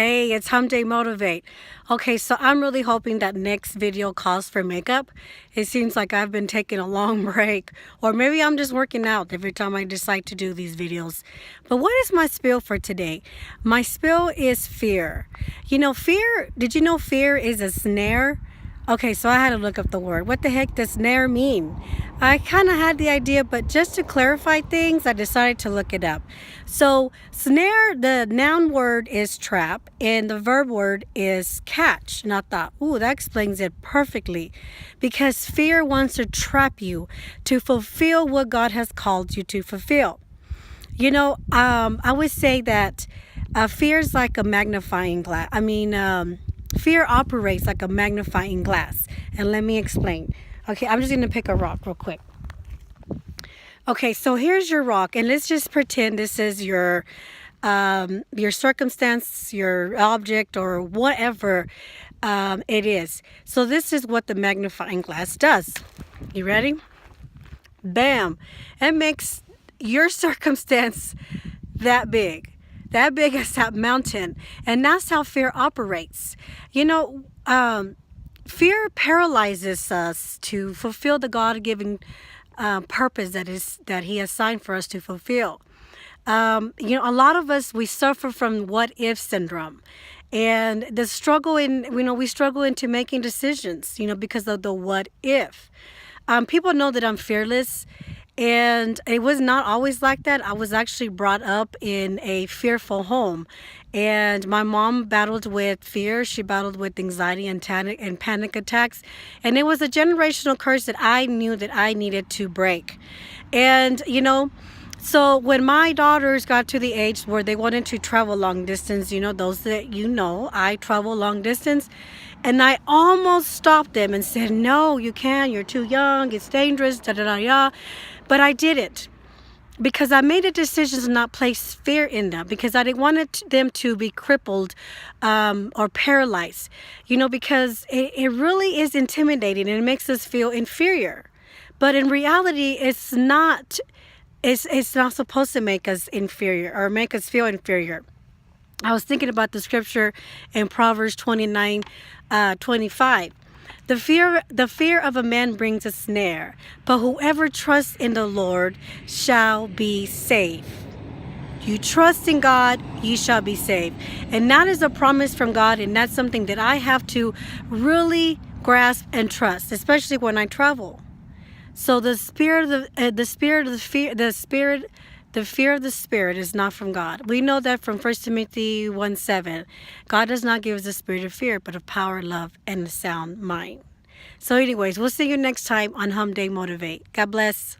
Hey, it's Hump Day Motivate. Okay, so I'm really hoping that next video calls for makeup. It seems like I've been taking a long break, or maybe I'm just working out every time I decide to do these videos. But what is my spill for today? My spill is fear. Did you know fear is a snare? Okay, so I had to look up the word. What the heck does snare mean? I kind of had the idea, but just to clarify things, I decided to look it up. So, snare, the noun word is trap, and the verb word is catch. And I thought, ooh, that explains it perfectly. Because fear wants to trap you to fulfill what God has called you to fulfill. I would say that fear is like a magnifying glass. Fear operates like a magnifying glass. And let me explain. Okay, I'm just going to pick a rock real quick. Okay, so here's your rock, and let's just pretend this is your circumstance, your object, or whatever it is. So this is what the magnifying glass does. You ready? Bam! It makes your circumstance that big as that mountain. And that's how fear operates. Fear paralyzes us to fulfill the God-given purpose that He assigned for us to fulfill. A lot of us, we suffer from what if syndrome. And we struggle into making decisions, because of the what if. People know that I'm fearless. And it was not always like that. I was actually brought up in a fearful home. And my mom battled with fear. She battled with anxiety and panic attacks. And it was a generational curse that I knew that I needed to break. And, so when my daughters got to the age where they wanted to travel long distance, those that I travel long distance. And I almost stopped them and said, no, you can't. You're too young. It's dangerous. Da-da-da-da. But I didn't, because I made a decision to not place fear in them, because I didn't want them to be crippled or paralyzed, because it really is intimidating and it makes us feel inferior. But in reality, it's not supposed to make us inferior or make us feel inferior. I was thinking about the scripture in Proverbs 29:25. The fear of a man brings a snare, but whoever trusts in the Lord shall be safe. You trust in God, you shall be saved. And that is a promise from God, and that's something that I have to really grasp and trust, especially when I travel. So the fear of the Spirit is not from God. We know that from 1 Timothy 1:7. God does not give us a spirit of fear, but of power, love, and a sound mind. So anyways, we'll see you next time on Hump Day Motivate. God bless.